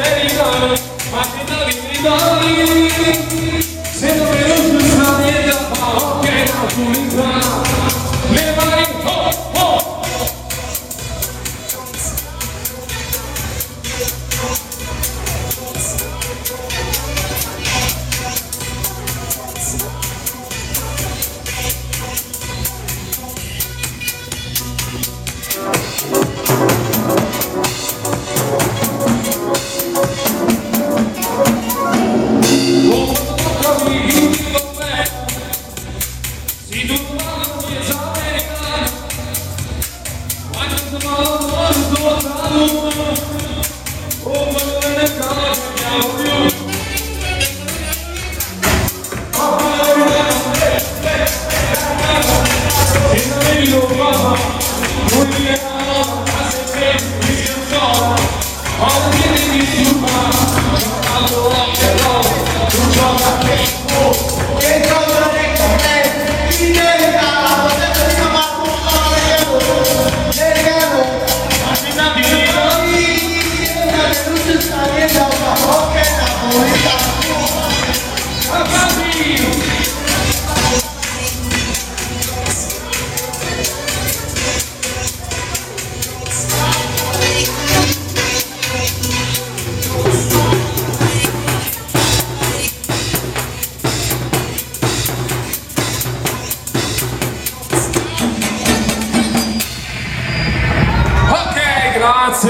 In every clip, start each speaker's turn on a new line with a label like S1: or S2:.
S1: americano, ma se non me lo sta niente da fare, che la pulita, le mani, oh, oh.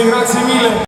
S1: Grazie mille.